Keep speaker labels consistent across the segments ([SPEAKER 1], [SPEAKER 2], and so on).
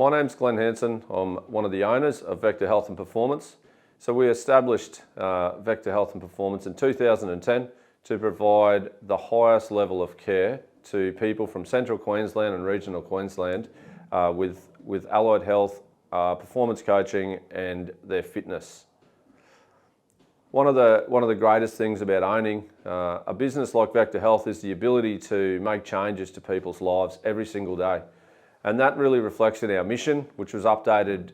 [SPEAKER 1] My name's Glenn Hanson. I'm one of the owners of Vector Health and Performance. So we established Vector Health and Performance in 2010 to provide the highest level of care to people from Central Queensland and Regional Queensland with allied health, performance coaching and their fitness. One of the greatest things about owning a business like Vector Health is the ability to make changes to people's lives every single day. And that really reflects in our mission, which was updated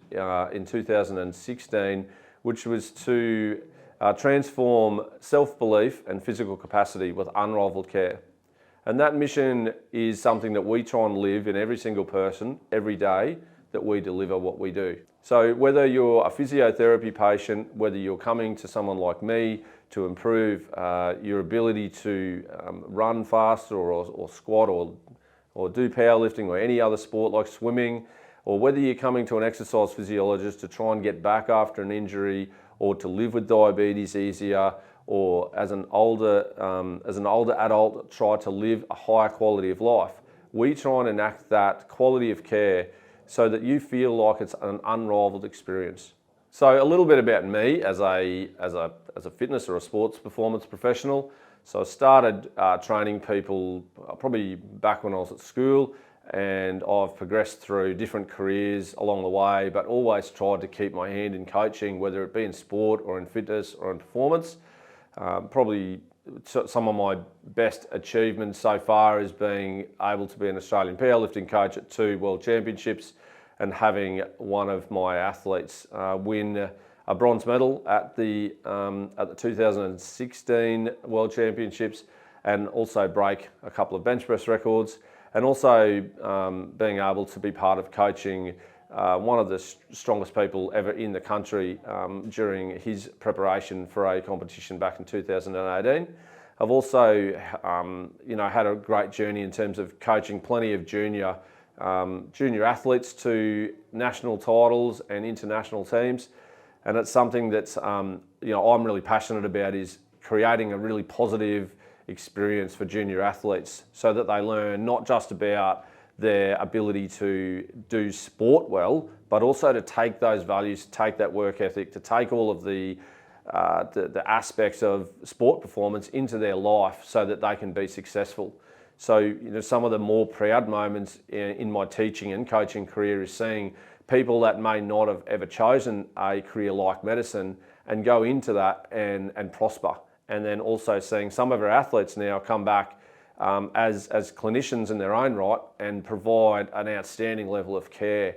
[SPEAKER 1] in 2016, which was to transform self-belief and physical capacity with unrivaled care. And that mission is something that we try and live in every single person, every day that we deliver what we do. So whether you're a physiotherapy patient, whether you're coming to someone like me to improve your ability to run faster or squat or do powerlifting or any other sport like swimming, or whether you're coming to an exercise physiologist to try and get back after an injury or to live with diabetes easier, or as an older adult try to live a higher quality of life, we try and enact that quality of care so that you feel like it's an unrivaled experience. So a little bit about me as a fitness or a sports performance professional. So I started training people probably back when I was at school, and I've progressed through different careers along the way, but always tried to keep my hand in coaching, whether it be in sport or in fitness or in performance. Probably some of my best achievements so far is being able to be an Australian powerlifting coach at 2 World Championships and having one of my athletes win a bronze medal at the 2016 World Championships, and also break a couple of bench press records, and also being able to be part of coaching one of the strongest people ever in the country during his preparation for a competition back in 2018. I've also had a great journey in terms of coaching plenty of junior athletes to national titles and international teams. And it's something that's I'm really passionate about, is creating a really positive experience for junior athletes so that they learn not just about their ability to do sport well, but also to take those values, to take that work ethic, to take all of the aspects of sport performance into their life so that they can be successful. So some of the more proud moments in my teaching and coaching career is seeing people that may not have ever chosen a career like medicine and go into that and prosper. And then also seeing some of our athletes now come back as clinicians in their own right and provide an outstanding level of care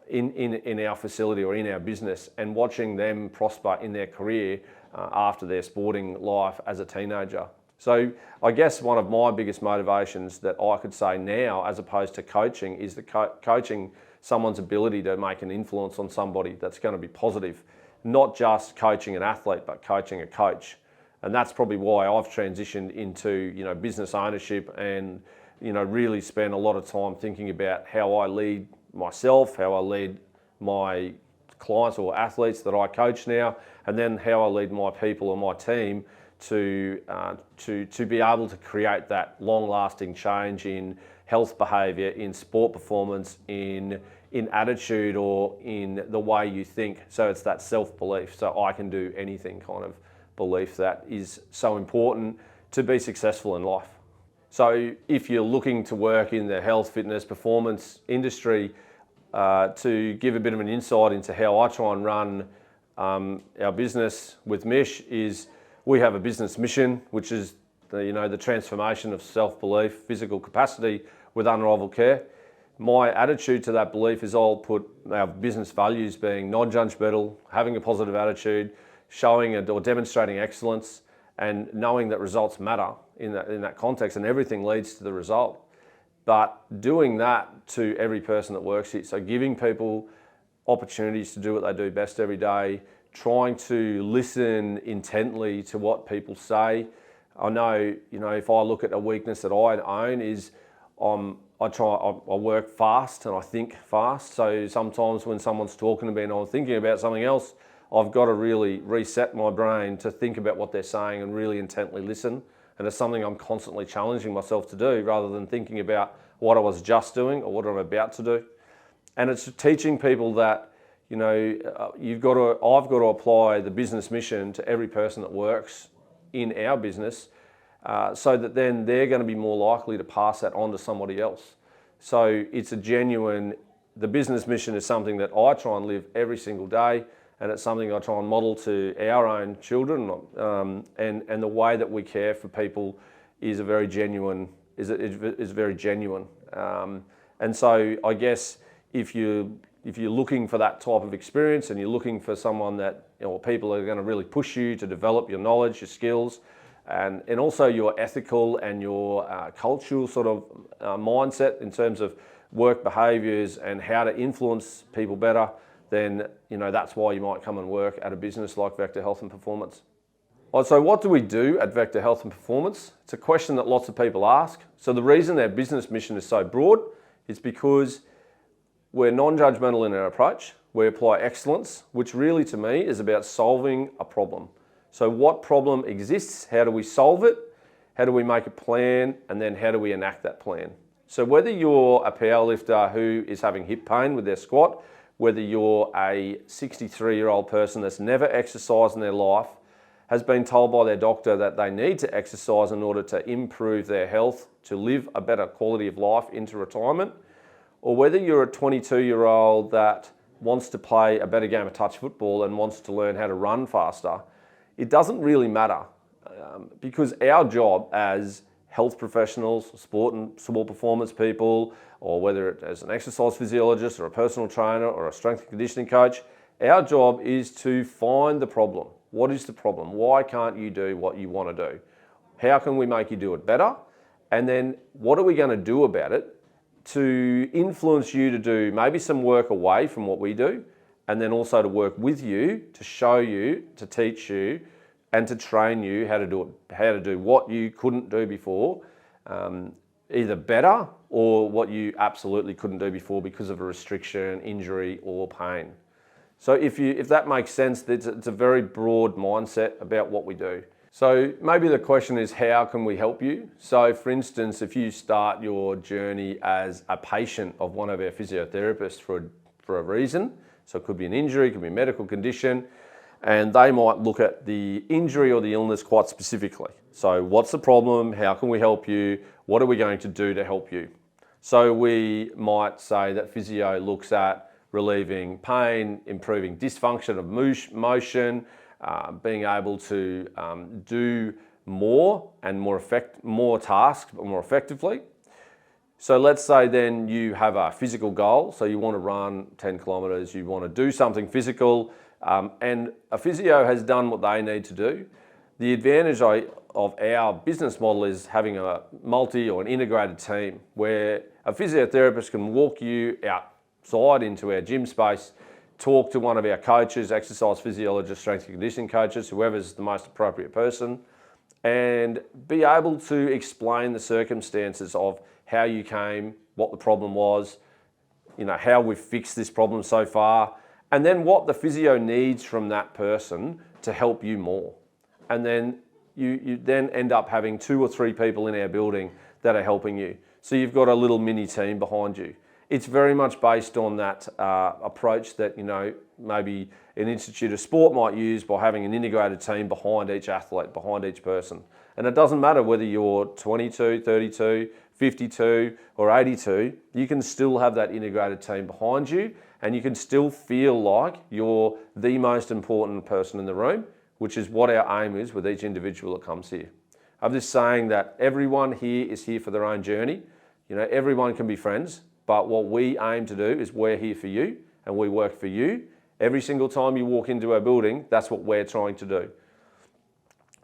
[SPEAKER 1] in our facility or in our business, and watching them prosper in their career after their sporting life as a teenager. So I guess one of my biggest motivations that I could say now, as opposed to coaching, is the coaching someone's ability to make an influence on somebody that's going to be positive. Not just coaching an athlete, but coaching a coach. And that's probably why I've transitioned into business ownership, and really spend a lot of time thinking about how I lead myself, how I lead my clients or athletes that I coach now, and then how I lead my people or my team to be able to create that long-lasting change in health behaviour, in sport performance, in attitude, or in the way you think. So it's that self-belief. So I can do anything kind of belief that is so important to be successful in life. So if you're looking to work in the health, fitness, performance industry, to give a bit of an insight into how I try and run our business with Mish, is we have a business mission, which is the transformation of self-belief, physical capacity with unrivaled care. My attitude to that belief is I'll put our business values being non-judgmental, having a positive attitude, showing or demonstrating excellence, and knowing that results matter in that context, and everything leads to the result. But doing that to every person that works here, so giving people opportunities to do what they do best every day, trying to listen intently to what people say. I know, if I look at a weakness that I own is I work fast and I think fast. So sometimes when someone's talking to me and I'm thinking about something else, I've got to really reset my brain to think about what they're saying and really intently listen. And it's something I'm constantly challenging myself to do, rather than thinking about what I was just doing or what I'm about to do. And it's teaching people that, I've got to apply the business mission to every person that works in our business, so that then they're going to be more likely to pass that on to somebody else. So it's the business mission is something that I try and live every single day, and it's something I try and model to our own children, and the way that we care for people is very genuine. And so I guess if you're looking for that type of experience, and you're looking for someone that, people are going to really push you to develop your knowledge, your skills, and also your ethical and your cultural sort of mindset in terms of work behaviours and how to influence people better, then that's why you might come and work at a business like Vector Health and Performance. So what do we do at Vector Health and Performance? It's a question that lots of people ask. So the reason our business mission is so broad is because we're non-judgmental in our approach. We apply excellence, which really to me is about solving a problem. So what problem exists? How do we solve it? How do we make a plan? And then how do we enact that plan? So whether you're a powerlifter who is having hip pain with their squat, whether you're a 63-year-old person that's never exercised in their life, has been told by their doctor that they need to exercise in order to improve their health, to live a better quality of life into retirement, or whether you're a 22-year-old that wants to play a better game of touch football and wants to learn how to run faster, it doesn't really matter, because our job as health professionals, sport and sport performance people, or whether it as an exercise physiologist or a personal trainer or a strength and conditioning coach, our job is to find the problem. What is the problem? Why can't you do what you want to do? How can we make you do it better? And then what are we going to do about it to influence you to do maybe some work away from what we do, and then also to work with you, to show you, to teach you, and to train you how to do what you couldn't do before, either better or what you absolutely couldn't do before because of a restriction, injury, or pain. So if that makes sense, it's a very broad mindset about what we do. So maybe the question is, how can we help you? So for instance, if you start your journey as a patient of one of our physiotherapists for a reason, so it could be an injury, it could be a medical condition, and they might look at the injury or the illness quite specifically. So what's the problem? How can we help you? What are we going to do to help you? So we might say that physio looks at relieving pain, improving dysfunction of motion, being able to do more and more tasks but more effectively. So let's say then you have a physical goal, so you want to run 10 kilometres, you want to do something physical, and a physio has done what they need to do. The advantage of our business model is having a multi or an integrated team where a physiotherapist can walk you outside into our gym space, talk to one of our coaches, exercise physiologists, strength and conditioning coaches, whoever's the most appropriate person, and be able to explain the circumstances of how you came, what the problem was, how we've fixed this problem so far, and then what the physio needs from that person to help you more. And then you then end up having 2 or 3 people in our building that are helping you. So you've got a little mini team behind you. It's very much based on that approach that maybe an institute of sport might use by having an integrated team behind each athlete, behind each person. And it doesn't matter whether you're 22, 32, 52 or 82, you can still have that integrated team behind you, and you can still feel like you're the most important person in the room, which is what our aim is with each individual that comes here. I'm just saying that everyone here is here for their own journey. Everyone can be friends, but what we aim to do is we're here for you and we work for you. Every single time you walk into our building, that's what we're trying to do.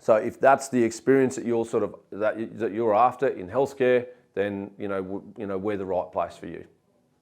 [SPEAKER 1] So if that's the experience that you're that you're after in healthcare, then we're the right place for you.